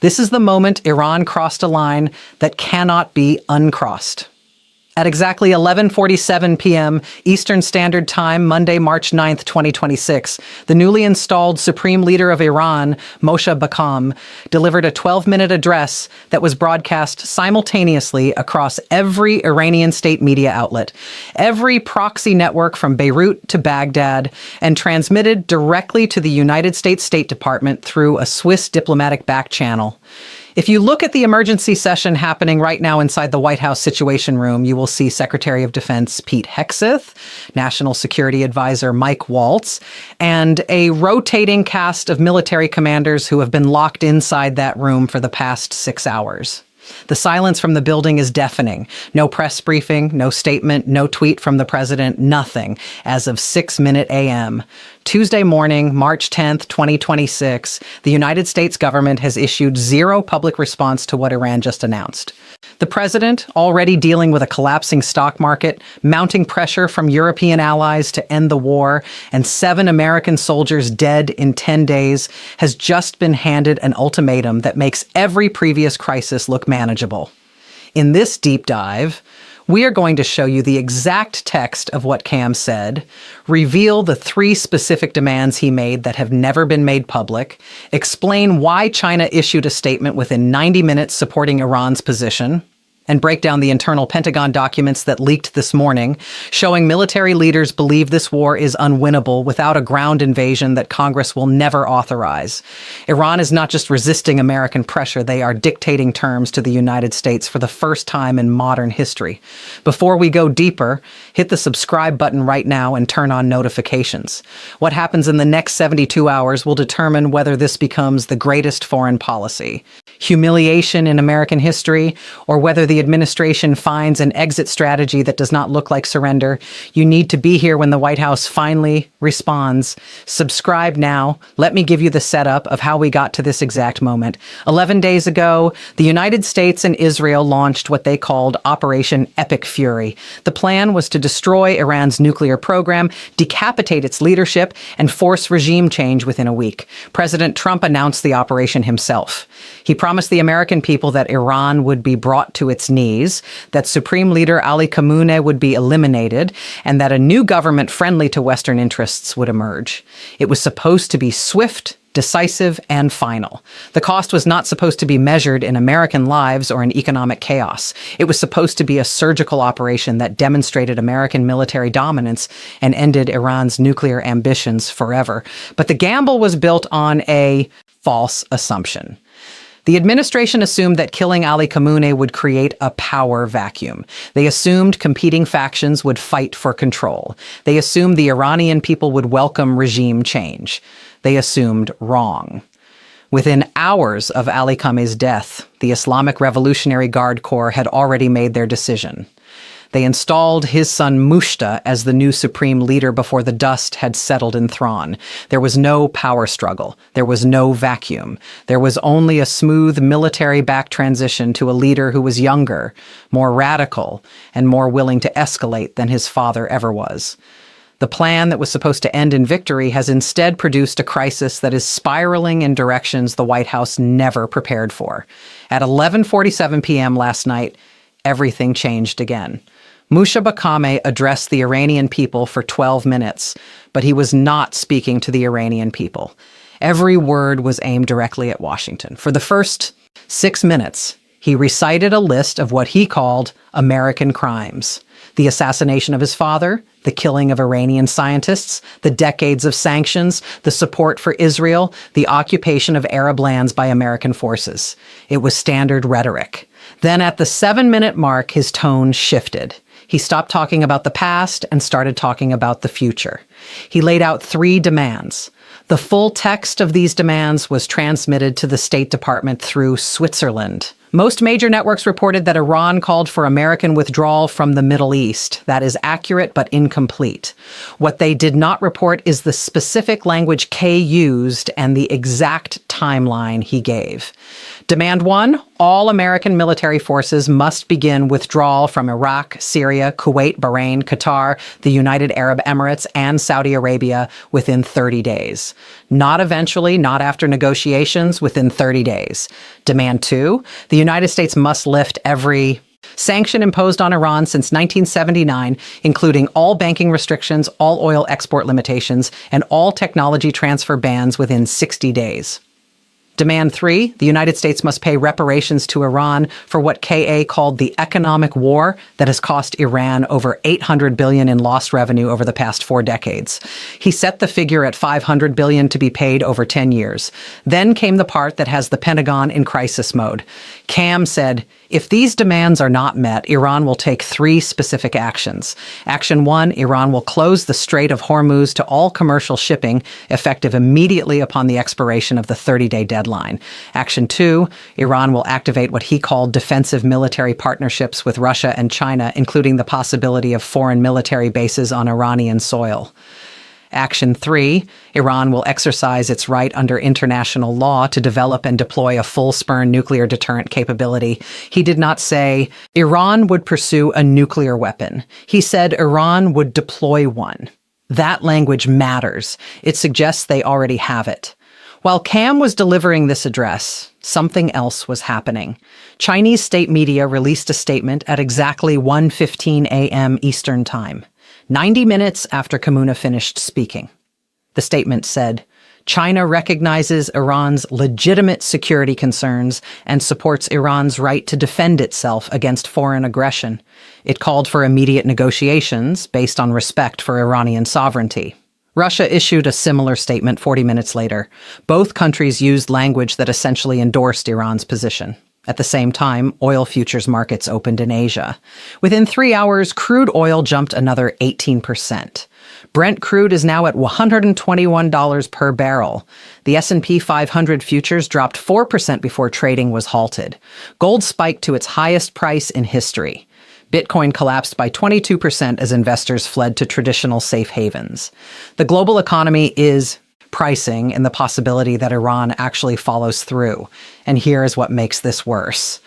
This is the moment Iran crossed a line that cannot be uncrossed. At exactly 11:47 p.m. Eastern Standard Time, Monday, March 9th, 2026, the newly installed Supreme Leader of Iran, Moshe Bakham, delivered a 12-minute address that was broadcast simultaneously across every Iranian state media outlet, every proxy network from Beirut to Baghdad, and transmitted directly to the United States State Department through a Swiss diplomatic back channel. If you look at the emergency session happening right now inside the White House Situation Room, you will see Secretary of Defense Pete Hegseth, National Security Advisor Mike Waltz, and a rotating cast of military commanders who have been locked inside that room for the past 6 hours. The silence from the building is deafening. No press briefing, no statement, no tweet from the president, nothing, as of 6:00 a.m. Tuesday morning, March 10th, 2026, the United States government has issued zero public response to what Iran just announced. The president, already dealing with a collapsing stock market, mounting pressure from European allies to end the war, and 7 American soldiers dead in 10 days, has just been handed an ultimatum that makes every previous crisis look manageable. In this deep dive, we are going to show you the exact text of what Cam said, reveal the 3 specific demands he made that have never been made public, explain why China issued a statement within 90 minutes supporting Iran's position, and break down the internal Pentagon documents that leaked this morning, showing military leaders believe this war is unwinnable without a ground invasion that Congress will never authorize. Iran is not just resisting American pressure, they are dictating terms to the United States for the first time in modern history. Before we go deeper, hit the subscribe button right now and turn on notifications. What happens in the next 72 hours will determine whether this becomes the greatest foreign policy, humiliation in American history, or whether the administration finds an exit strategy that does not look like surrender. You need to be here when the White House finally responds. Subscribe now. Let me give you the setup of how we got to this exact moment. 11 days ago, the United States and Israel launched what they called Operation Epic Fury. The plan was to destroy Iran's nuclear program, decapitate its leadership, and force regime change within a week. President Trump announced the operation himself. He promised the American people that Iran would be brought to its knees, that Supreme Leader Ali Khamenei would be eliminated, and that a new government friendly to Western interests would emerge. It was supposed to be swift, decisive, and final. The cost was not supposed to be measured in American lives or in economic chaos. It was supposed to be a surgical operation that demonstrated American military dominance and ended Iran's nuclear ambitions forever. But the gamble was built on a false assumption. The administration assumed that killing Ali Khamenei would create a power vacuum. They assumed competing factions would fight for control. They assumed the Iranian people would welcome regime change. They assumed wrong. Within hours of Ali Khamenei's death, the Islamic Revolutionary Guard Corps had already made their decision. They installed his son Mushta as the new supreme leader before the dust had settled in Thrawn. There was no power struggle. There was no vacuum. There was only a smooth military-backed transition to a leader who was younger, more radical, and more willing to escalate than his father ever was. The plan that was supposed to end in victory has instead produced a crisis that is spiraling in directions the White House never prepared for. At 11:47 p.m. last night, everything changed again. Moshe Bakham addressed the Iranian people for 12 minutes, but he was not speaking to the Iranian people. Every word was aimed directly at Washington. For the first 6 minutes, he recited a list of what he called American crimes: the assassination of his father, the killing of Iranian scientists, the decades of sanctions, the support for Israel, the occupation of Arab lands by American forces. It was standard rhetoric. Then at the 7-minute mark, his tone shifted. He stopped talking about the past and started talking about the future. He laid out 3 demands. The full text of these demands was transmitted to the State Department through Switzerland, Most major networks reported that Iran called for American withdrawal from the Middle East. That is accurate but incomplete. What they did not report is the specific language Kay used and the exact timeline he gave. Demand 1, all American military forces must begin withdrawal from Iraq, Syria, Kuwait, Bahrain, Qatar, the United Arab Emirates, and Saudi Arabia within 30 days. Not eventually, not after negotiations, within 30 days. Demand 2, the United States must lift every sanction imposed on Iran since 1979, including all banking restrictions, all oil export limitations, and all technology transfer bans within 60 days. Demand 3, the United States must pay reparations to Iran for what KA called the economic war that has cost Iran over $800 billion in lost revenue over the past 4 decades. He set the figure at $500 billion to be paid over 10 years. Then came the part that has the Pentagon in crisis mode. Cam said, if these demands are not met, Iran will take 3 specific actions. Action 1, Iran will close the Strait of Hormuz to all commercial shipping, effective immediately upon the expiration of the 30-day deadline. Action 2, Iran will activate what he called defensive military partnerships with Russia and China, including the possibility of foreign military bases on Iranian soil. Action 3, Iran will exercise its right under international law to develop and deploy a full-spurn nuclear deterrent capability. He did not say Iran would pursue a nuclear weapon. He said Iran would deploy one. That language matters. It suggests they already have it. While Cam was delivering this address, something else was happening. Chinese state media released a statement at exactly 1:15 a.m. Eastern Time. 90 minutes after Kamuna finished speaking. The statement said, China recognizes Iran's legitimate security concerns and supports Iran's right to defend itself against foreign aggression. It called for immediate negotiations based on respect for Iranian sovereignty. Russia issued a similar statement 40 minutes later. Both countries used language that essentially endorsed Iran's position. At the same time, oil futures markets opened in Asia. Within 3 hours, crude oil jumped another 18%. Brent crude is now at $121 per barrel. The S&P 500 futures dropped 4% before trading was halted. Gold spiked to its highest price in history. Bitcoin collapsed by 22% as investors fled to traditional safe havens. The global economy is pricing in the possibility that Iran actually follows through. And here is what makes this worse.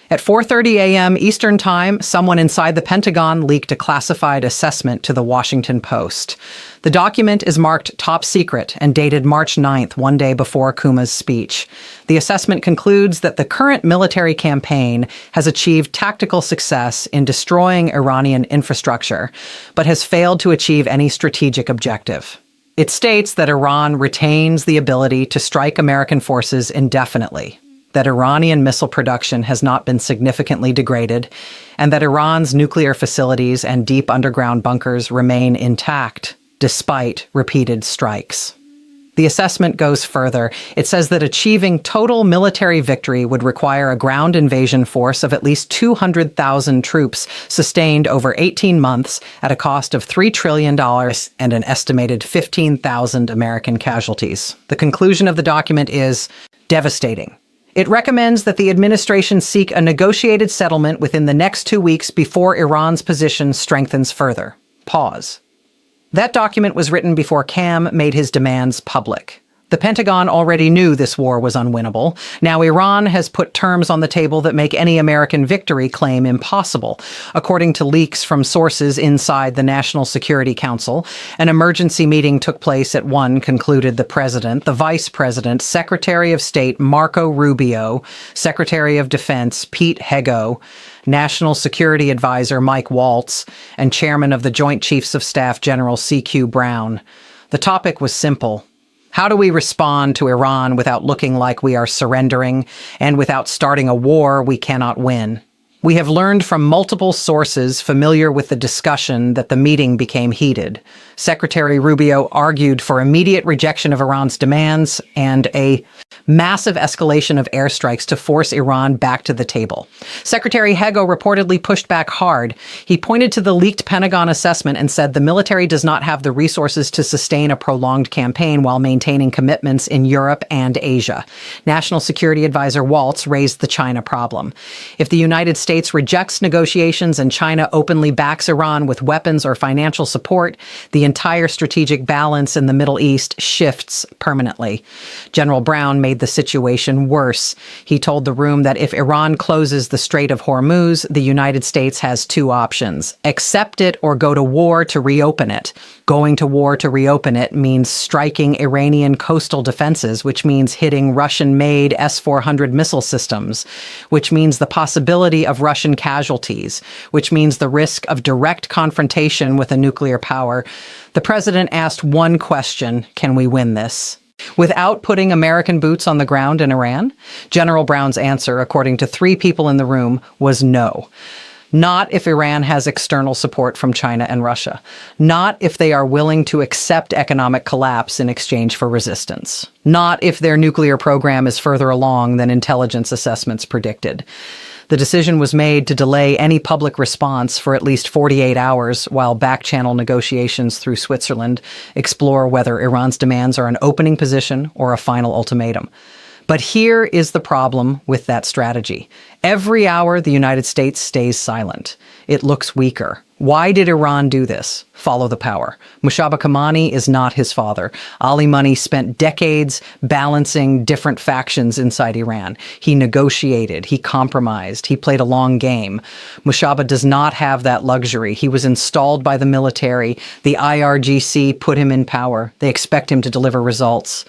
At 4:30 a.m. Eastern Time, someone inside the Pentagon leaked a classified assessment to the Washington Post. The document is marked top secret and dated March 9th, one day before Kuma's speech. The assessment concludes that the current military campaign has achieved tactical success in destroying Iranian infrastructure, but has failed to achieve any strategic objective. It states that Iran retains the ability to strike American forces indefinitely, that Iranian missile production has not been significantly degraded, and that Iran's nuclear facilities and deep underground bunkers remain intact, despite repeated strikes. The assessment goes further. It says that achieving total military victory would require a ground invasion force of at least 200,000 troops sustained over 18 months at a cost of $3 trillion and an estimated 15,000 American casualties. The conclusion of the document is devastating. It recommends that the administration seek a negotiated settlement within the next 2 weeks before Iran's position strengthens further. Pause. That document was written before Cam made his demands public. The Pentagon already knew this war was unwinnable. Now Iran has put terms on the table that make any American victory claim impossible. According to leaks from sources inside the National Security Council, an emergency meeting took place at 1, concluded the President, the Vice President, Secretary of State Marco Rubio, Secretary of Defense Pete Hegseth, National Security Advisor Mike Waltz, and Chairman of the Joint Chiefs of Staff General C.Q. Brown. The topic was simple. How do we respond to Iran without looking like we are surrendering and without starting a war we cannot win? We have learned from multiple sources familiar with the discussion that the meeting became heated. Secretary Rubio argued for immediate rejection of Iran's demands and a massive escalation of airstrikes to force Iran back to the table. Secretary Hego reportedly pushed back hard. He pointed to the leaked Pentagon assessment and said the military does not have the resources to sustain a prolonged campaign while maintaining commitments in Europe and Asia. National Security Advisor Waltz raised the China problem. If the United States rejects negotiations and China openly backs Iran with weapons or financial support, the entire strategic balance in the Middle East shifts permanently. General Brown made the situation worse. He told the room that if Iran closes the Strait of Hormuz, the United States has two options: accept it or go to war to reopen it. Going to war to reopen it means striking Iranian coastal defenses, which means hitting Russian-made S-400 missile systems, which means the possibility of Russian casualties, which means the risk of direct confrontation with a nuclear power. The president asked one question: can we win this? Without putting American boots on the ground in Iran? General Brown's answer, according to 3 people in the room, was no. Not if Iran has external support from China and Russia. Not if they are willing to accept economic collapse in exchange for resistance. Not if their nuclear program is further along than intelligence assessments predicted. The decision was made to delay any public response for at least 48 hours while back-channel negotiations through Switzerland explore whether Iran's demands are an opening position or a final ultimatum. But here is the problem with that strategy. Every hour, the United States stays silent. It looks weaker. Why did Iran do this? Follow the power. Mushaba Kamani is not his father. Ali Money spent decades balancing different factions inside Iran. He negotiated, he compromised, he played a long game. Mushaba does not have that luxury. He was installed by the military. The IRGC put him in power. They expect him to deliver results.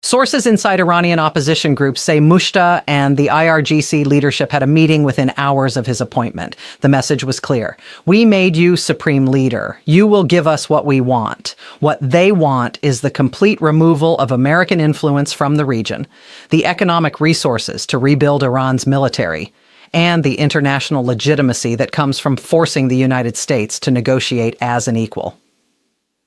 Sources inside Iranian opposition groups say Mushta and the IRGC leadership had a meeting within hours of his appointment. The message was clear. We made you supreme leader. You will give us what we want. What they want is the complete removal of American influence from the region, the economic resources to rebuild Iran's military, and the international legitimacy that comes from forcing the United States to negotiate as an equal.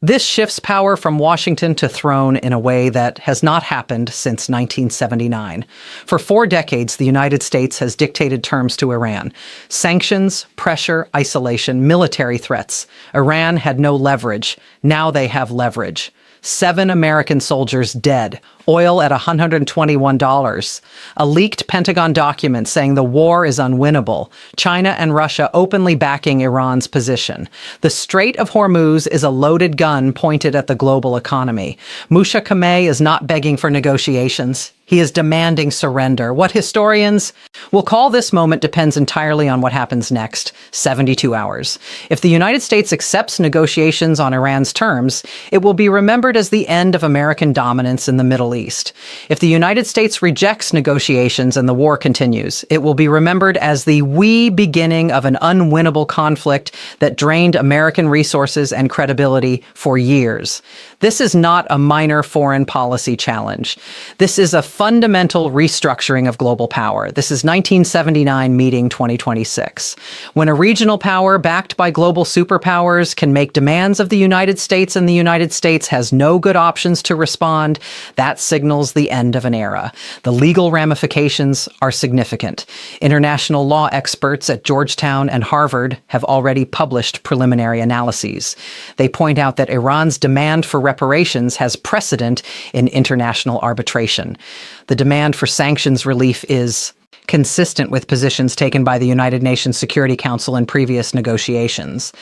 This shifts power from Washington to throne in a way that has not happened since 1979. For 4 decades, the United States has dictated terms to Iran: sanctions, pressure, isolation, military threats. Iran had no leverage. Now they have leverage. 7 American soldiers dead. Oil at $121. A leaked Pentagon document saying the war is unwinnable. China and Russia openly backing Iran's position. The Strait of Hormuz is a loaded gun pointed at the global economy. Musha Kameh is not begging for negotiations. He is demanding surrender. What historians will call this moment depends entirely on what happens next, 72 hours. If the United States accepts negotiations on Iran's terms, it will be remembered as the end of American dominance in the Middle East. If the United States rejects negotiations and the war continues, it will be remembered as the wee beginning of an unwinnable conflict that drained American resources and credibility for years. This is not a minor foreign policy challenge. This is a fundamental restructuring of global power. This is 1979 meeting 2026. When a regional power backed by global superpowers can make demands of the United States and the United States has no good options to respond, that signals the end of an era. The legal ramifications are significant. International law experts at Georgetown and Harvard have already published preliminary analyses. They point out that Iran's demand for reparations has precedent in international arbitration. The demand for sanctions relief is consistent with positions taken by the United Nations Security Council in previous negotiations.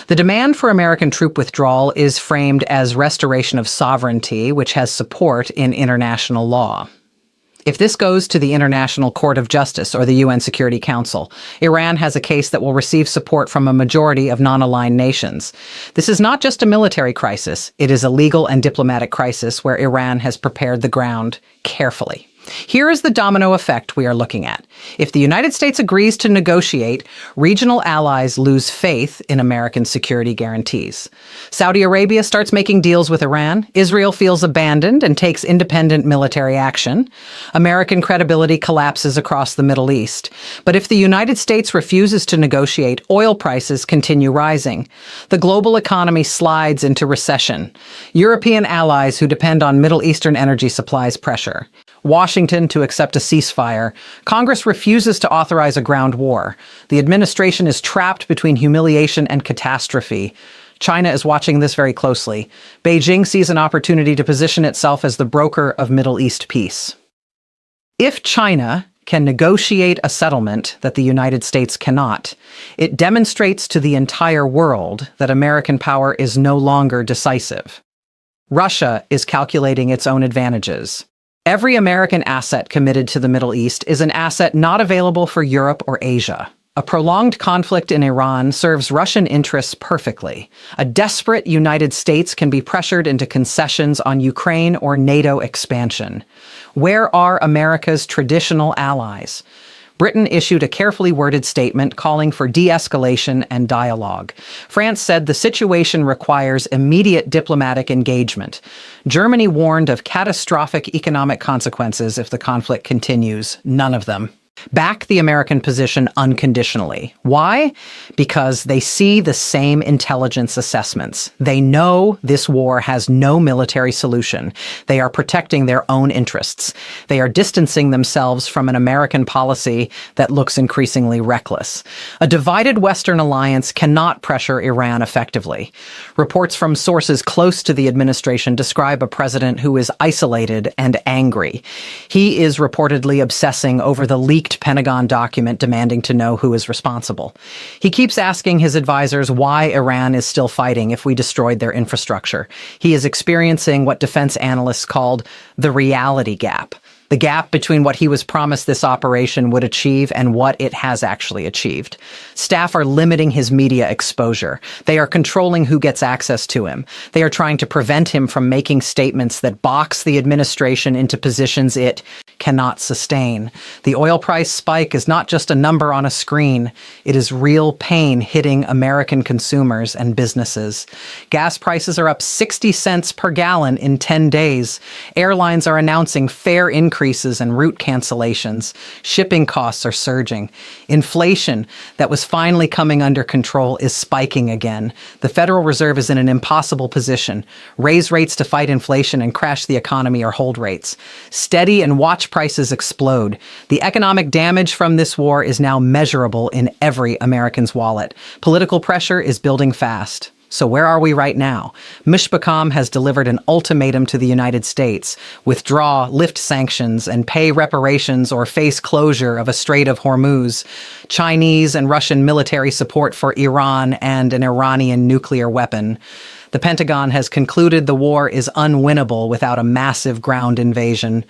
The demand for American troop withdrawal is framed as restoration of sovereignty, which has support in international law. If this goes to the International Court of Justice or the UN Security Council, Iran has a case that will receive support from a majority of non-aligned nations. This is not just a military crisis. It is a legal and diplomatic crisis where Iran has prepared the ground carefully. Here is the domino effect we are looking at. If the United States agrees to negotiate, regional allies lose faith in American security guarantees. Saudi Arabia starts making deals with Iran. Israel feels abandoned and takes independent military action. American credibility collapses across the Middle East. But if the United States refuses to negotiate, oil prices continue rising. The global economy slides into recession. European allies who depend on Middle Eastern energy supplies pressure. Washington to accept a ceasefire. Congress refuses to authorize a ground war. The administration is trapped between humiliation and catastrophe. China is watching this very closely. Beijing sees an opportunity to position itself as the broker of Middle East peace. If China can negotiate a settlement that the United States cannot, it demonstrates to the entire world that American power is no longer decisive. Russia is calculating its own advantages. Every American asset committed to the Middle East is an asset not available for Europe or Asia. A prolonged conflict in Iran serves Russian interests perfectly. A desperate United States can be pressured into concessions on Ukraine or NATO expansion. Where are America's traditional allies? Britain issued a carefully worded statement calling for de-escalation and dialogue. France said the situation requires immediate diplomatic engagement. Germany warned of catastrophic economic consequences if the conflict continues. None of them back the American position unconditionally. Why? Because they see the same intelligence assessments. They know this war has no military solution. They are protecting their own interests. They are distancing themselves from an American policy that looks increasingly reckless. A divided Western alliance cannot pressure Iran effectively. Reports from sources close to the administration describe a president who is isolated and angry. He is reportedly obsessing over the leaked Pentagon document demanding to know who is responsible. He keeps asking his advisors why Iran is still fighting if we destroyed their infrastructure. He is experiencing what defense analysts called the reality gap. The gap between what he was promised this operation would achieve and what it has actually achieved. Staff are limiting his media exposure. They are controlling who gets access to him. They are trying to prevent him from making statements that box the administration into positions it cannot sustain. The oil price spike is not just a number on a screen. It is real pain hitting American consumers and businesses. Gas prices are up 60 cents per gallon in 10 days. Airlines are announcing fare increases and route cancellations. Shipping costs are surging. Inflation that was finally coming under control is spiking again. The Federal Reserve is in an impossible position. Raise rates to fight inflation and crash the economy or hold rates. Steady and watch prices explode. The economic damage from this war is now measurable in every American's wallet. Political pressure is building fast. So where are we right now? Mushbakam has delivered an ultimatum to the United States: withdraw, lift sanctions, and pay reparations or face closure of a Strait of Hormuz, Chinese and Russian military support for Iran, and an Iranian nuclear weapon. The Pentagon has concluded the war is unwinnable without a massive ground invasion.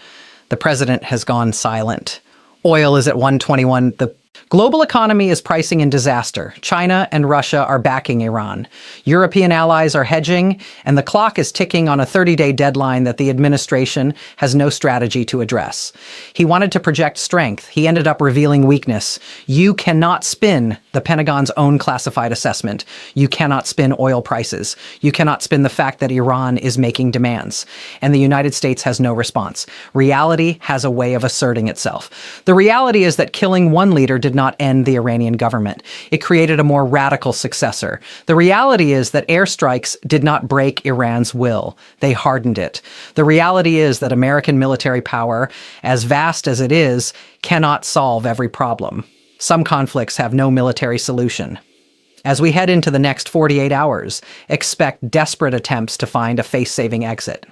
The president has gone silent. Oil is at 121. The global economy is pricing in disaster. China and Russia are backing Iran. European allies are hedging, and the clock is ticking on a 30-day deadline that the administration has no strategy to address. He wanted to project strength. He ended up revealing weakness. You cannot spin the Pentagon's own classified assessment. You cannot spin oil prices. You cannot spin the fact that Iran is making demands. And the United States has no response. Reality has a way of asserting itself. The reality is that killing one leader did not end the Iranian government. It created a more radical successor. The reality is that airstrikes did not break Iran's will. They hardened it. The reality is that American military power, as vast as it is, cannot solve every problem. Some conflicts have no military solution. As we head into the next 48 hours, expect desperate attempts to find a face-saving exit.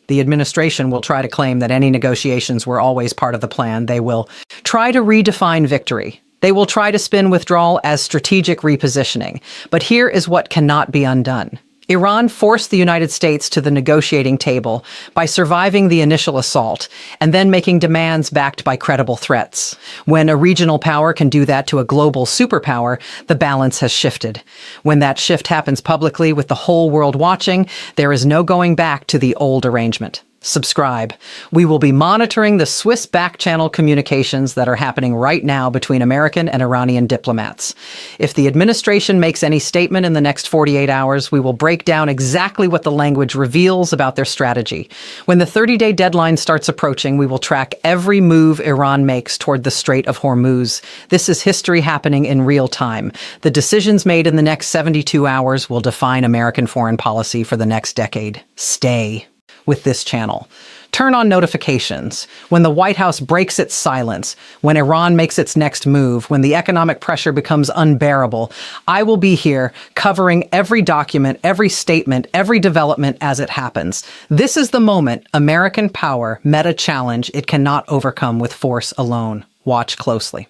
The administration will try to claim that any negotiations were always part of the plan. They will try to redefine victory. They will try to spin withdrawal as strategic repositioning. But here is what cannot be undone. Iran forced the United States to the negotiating table by surviving the initial assault and then making demands backed by credible threats. When a regional power can do that to a global superpower, the balance has shifted. When that shift happens publicly with the whole world watching, there is no going back to the old arrangement. subscribe. We will be monitoring the Swiss back-channel communications that are happening right now between American and Iranian diplomats. If the administration makes any statement in the next 48 hours, we will break down exactly what the language reveals about their strategy. When the 30-day deadline starts approaching, we will track every move Iran makes toward the Strait of Hormuz. This is history happening in real time. The decisions made in the next 72 hours will define American foreign policy for the next decade. Stay with this channel. Turn on notifications. When the White House breaks its silence, when Iran makes its next move, when the economic pressure becomes unbearable, I will be here covering every document, every statement, every development as it happens. This is the moment American power met a challenge it cannot overcome with force alone. Watch closely.